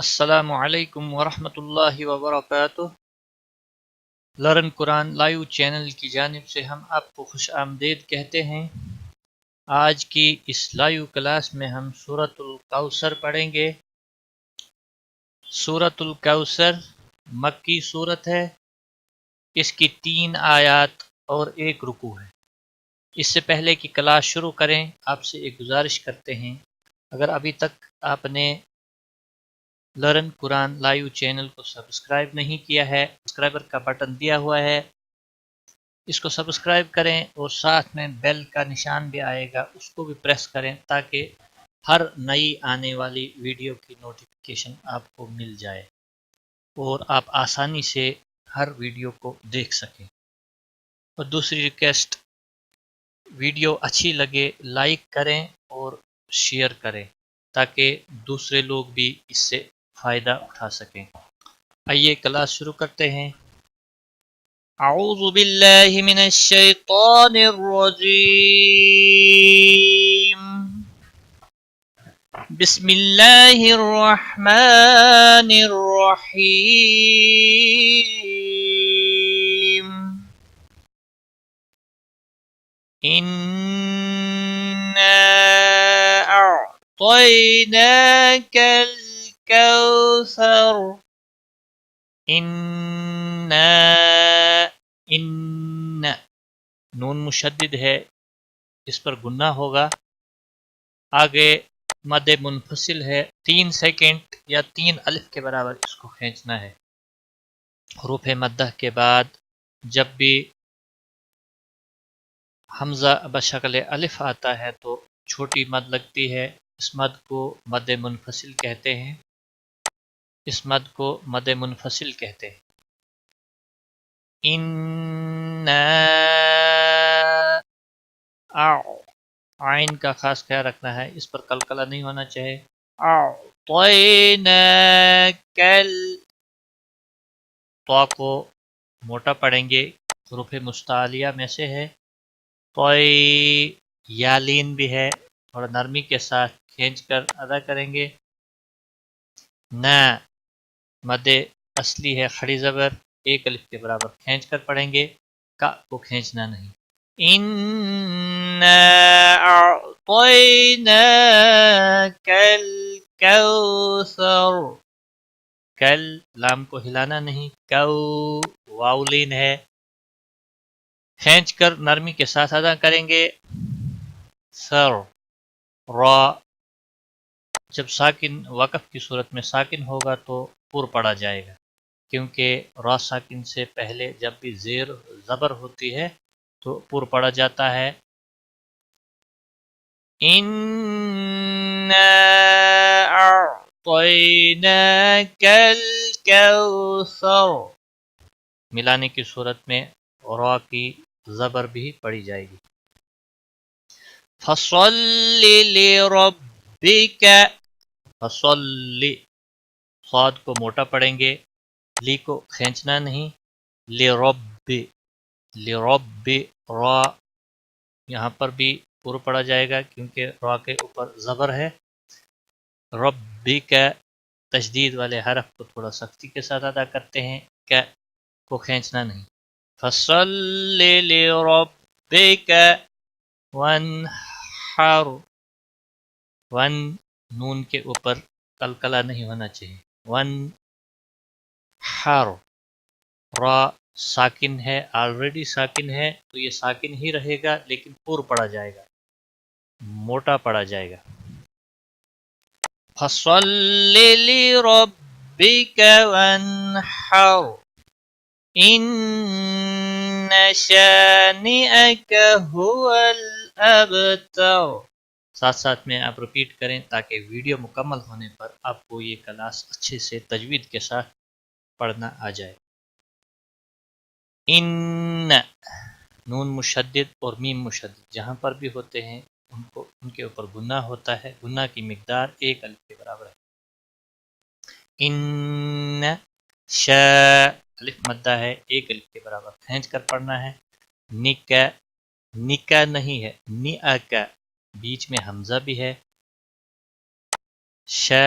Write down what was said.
السلام علیکم ورحمۃ اللہ وبرکاتہ۔ لرن قرآن لائیو چینل کی جانب سے ہم آپ کو خوش آمدید کہتے ہیں۔ آج کی اس لائیو کلاس میں ہم سورۃ الکوثر پڑھیں گے۔ سورۃ الکوثر مکی سورت ہے۔ اس کی 3 آیات اور 1 رکوع ہے۔ اس سے پہلے کہ کلاس شروع کریں، آپ سے ایک گزارش کرتے ہیں، اگر ابھی تک آپ نے لرن قرآن لائیو چینل کو سبسکرائب نہیں کیا ہے، سبسکرائبر کا بٹن دیا ہوا ہے، اس کو سبسکرائب کریں اور ساتھ میں بیل کا نشان بھی آئے گا، اس کو بھی پریس کریں تاکہ ہر نئی آنے والی ویڈیو کی نوٹیفیکیشن آپ کو مل جائے اور آپ آسانی سے ہر ویڈیو کو دیکھ سکیں۔ اور دوسری ریکویسٹ، ویڈیو اچھی لگے لائک کریں اور شیئر کریں تاکہ دوسرے لوگ بھی اس سے فائدہ اٹھا سکیں۔ آئیے کلاس شروع کرتے ہیں۔ اعوذ باللہ من الشیطان الرجیم، بسم اللہ الرحمن الرحیم۔ اِنَّا أعطيناك الكوثر۔ ان نون مشدد ہے، اس پر گنہ ہوگا۔ آگے مد منفصل ہے، 3 سیکنڈ یا 3 الف کے برابر اس کو کھینچنا ہے۔ حروف مدہ کے بعد جب بھی حمزہ بشکل الف آتا ہے تو چھوٹی مد لگتی ہے، اس مد کو مد منفصل کہتے ہیں، اس مد کو مد منفصل کہتے ہیں۔ عین کا خاص خیال رکھنا ہے، اس پر قلقلہ نہیں ہونا چاہیے۔ تو کو موٹا پڑھیں گے، حروف مستعلیہ میں سے ہے۔ یالین بھی ہے، تھوڑا نرمی کے ساتھ کھینچ کر ادا کریں گے۔ نہ مد اصلی ہے، کھڑی زبر 1 الف کے برابر کھینچ کر پڑھیں گے، کا کو کھینچنا نہیں۔ اِنَّا أَعْطَيْنَاكَ الْكَوْثَرَ۔ کل لام کو ہلانا نہیں، واولین ہے، کھینچ کر نرمی کے ساتھ ادا کریں گے۔ سر را جب ساکن وقف کی صورت میں ساکن ہوگا تو پر پڑا جائے گا، کیونکہ را ساکن سے پہلے جب بھی زیر زبر ہوتی ہے تو پر پڑا جاتا ہے۔ اِنَّا أَعْطَيْنَاكَ الْكَوْثَرَ، ملانے کی صورت میں را کی زبر بھی پڑی جائے گی۔ فَصَلِّ لِرَبِّكَ، فَصَلِّ صاد کو موٹا پڑھیں گے، لی کو کھینچنا نہیں۔ لرب را یہاں پر بھی پر پڑا جائے گا کیونکہ را کے اوپر زبر ہے۔ ربی کا تشدید والے حرف کو تھوڑا سختی کے ساتھ ادا کرتے ہیں، کا کو کھینچنا نہیں۔ فَصَلِّ لِرَبِّكَ وَانْحَرْ، ون نون کے اوپر قلقلہ نہیں ہونا چاہیے۔ وَانْحَرْ را ساکن ہے، آلریڈی ساکن ہے تو یہ ساکن ہی رہے گا، لیکن پر پڑا جائے گا، موٹا پڑا جائے گا۔ فَصَلِّ لِرَبِّكَ وَانْحَرْ إِنَّ شَانِئَكَ هُوَ الْأَبْتَرُ۔ ساتھ ساتھ میں آپ رپیٹ کریں تاکہ ویڈیو مکمل ہونے پر آپ کو یہ کلاس اچھے سے تجوید کے ساتھ پڑھنا آ جائے۔ ان نون مشدد اور میم مشدد جہاں پر بھی ہوتے ہیں ان کے اوپر گنہ ہوتا ہے، گنہ کی مقدار 1 الف کے برابر ہے۔ ان شا الف مدہ ہے، 1 الف کے برابر کھینچ کر پڑھنا ہے۔ نکا نہیں ہے، کا بیچ میں حمزہ بھی ہے۔ شا